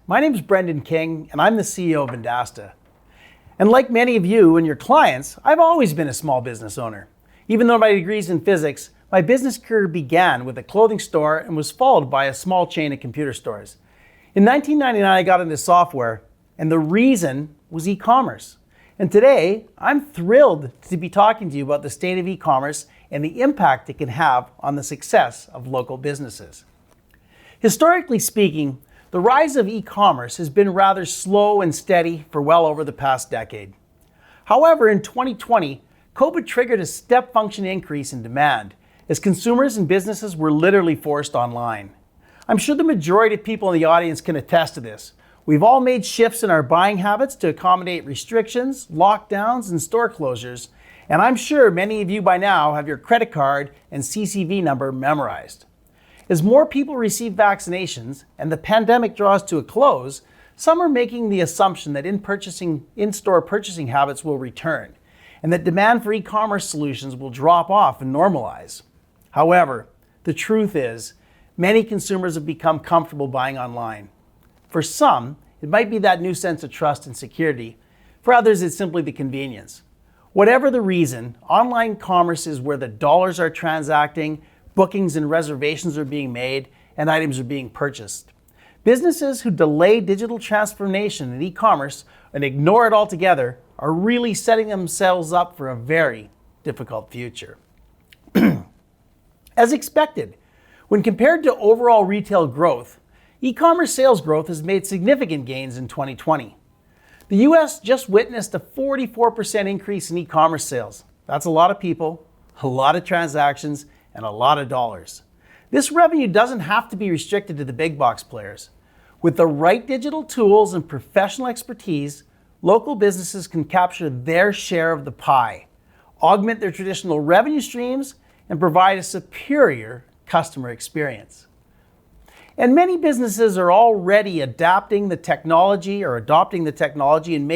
My name is Brendan King, and I'm the CEO of Vendasta. And like many of you and your clients, I've always been a small business owner. Even though my degree's in physics, my business career began with a clothing store and was followed by a small chain of computer stores. In 1999, I got into software, and the reason was e-commerce. And today, I'm thrilled to be talking to you about the state of e-commerce and the impact it can have on the success of local businesses. Historically speaking, the rise of e-commerce has been rather slow and steady for well over the past decade. However, in 2020, COVID triggered a step function increase in demand as consumers and businesses were literally forced online. I'm sure the majority of people in the audience can attest to this. We've all made shifts in our buying habits to accommodate restrictions, lockdowns, and store closures, and I'm sure many of you by now have your credit card and CCV number memorized. As more people receive vaccinations and the pandemic draws to a close, some are making the assumption that in-store purchasing habits will return and that demand for e-commerce solutions will drop off and normalize. However, the truth is, many consumers have become comfortable buying online. For some, it might be that new sense of trust and security. For others, it's simply the convenience. Whatever the reason, online commerce is where the dollars are transacting, bookings and reservations are being made, and items are being purchased. Businesses who delay digital transformation in e-commerce and ignore it altogether are really setting themselves up for a very difficult future. As expected, when compared to overall retail growth, e-commerce sales growth has made significant gains in 2020. The US just witnessed a 44% increase in e-commerce sales. That's a lot of people, a lot of transactions, and a lot of dollars. This revenue doesn't have to be restricted to the big box players. With the right digital tools and professional expertise, local businesses can capture their share of the pie, augment their traditional revenue streams, and provide a superior customer experience. And many businesses are already adopting the technology and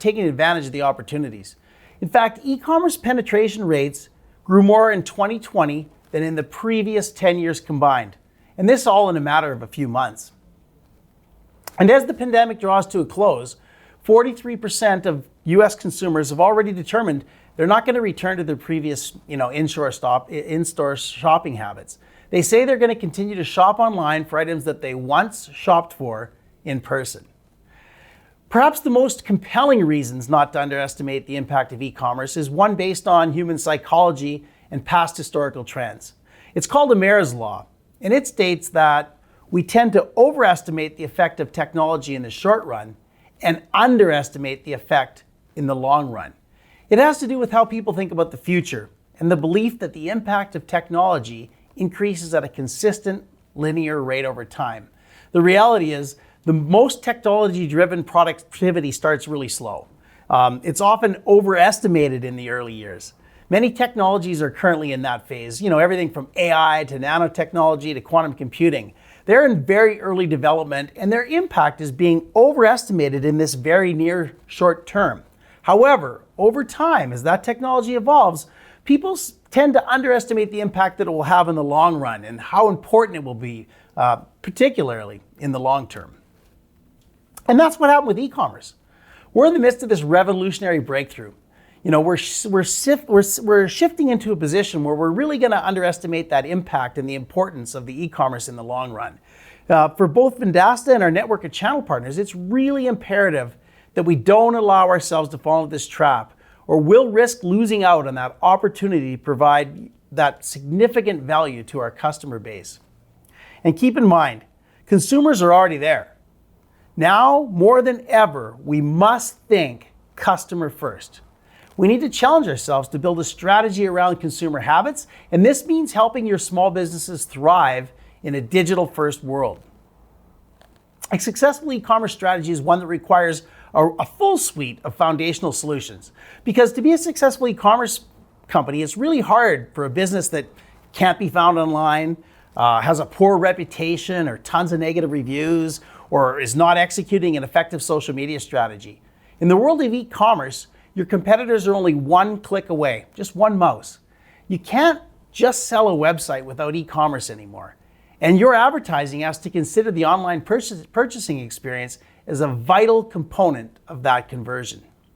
taking advantage of the opportunities. In fact, e-commerce penetration rates grew more in 2020 than in the previous 10 years combined, and this all in a matter of a few months. And as the pandemic draws to a close, 43% of US consumers have already determined they're not going to return to their previous in-store shopping habits. They say they're going to continue to shop online for items that they once shopped for in person. Perhaps the most compelling reasons not to underestimate the impact of e-commerce is one based on human psychology and past historical trends. It's called Amara's Law, and it states that we tend to overestimate the effect of technology in the short run and underestimate the effect in the long run. It has to do with how people think about the future and the belief that the impact of technology increases at a consistent linear rate over time. The reality is, the most technology-driven productivity starts really slow. It's often overestimated in the early years. Many technologies are currently in that phase, everything from AI to nanotechnology to quantum computing. They're in very early development, and their impact is being overestimated in this very near short term. However, over time, as that technology evolves, people tend to underestimate the impact that it will have in the long run and how important it will be, particularly in the long term. And that's what happened with e-commerce. We're in the midst of this revolutionary breakthrough. We're shifting into a position where we're really going to underestimate that impact and the importance of the e-commerce in the long run. For both Vendasta and our network of channel partners, it's really imperative that we don't allow ourselves to fall into this trap, or we'll risk losing out on that opportunity to provide that significant value to our customer base. And keep in mind, consumers are already there. Now, more than ever, we must think customer first. We need to challenge ourselves to build a strategy around consumer habits, and this means helping your small businesses thrive in a digital-first world. A successful e-commerce strategy is one that requires a full suite of foundational solutions. Because to be a successful e-commerce company, it's really hard for a business that can't be found online, has a poor reputation or tons of negative reviews, or is not executing an effective social media strategy. In the world of e-commerce, your competitors are only one click away, just one mouse. You can't just sell a website without e-commerce anymore. And your advertising has to consider the online purchasing experience as a vital component of that conversion.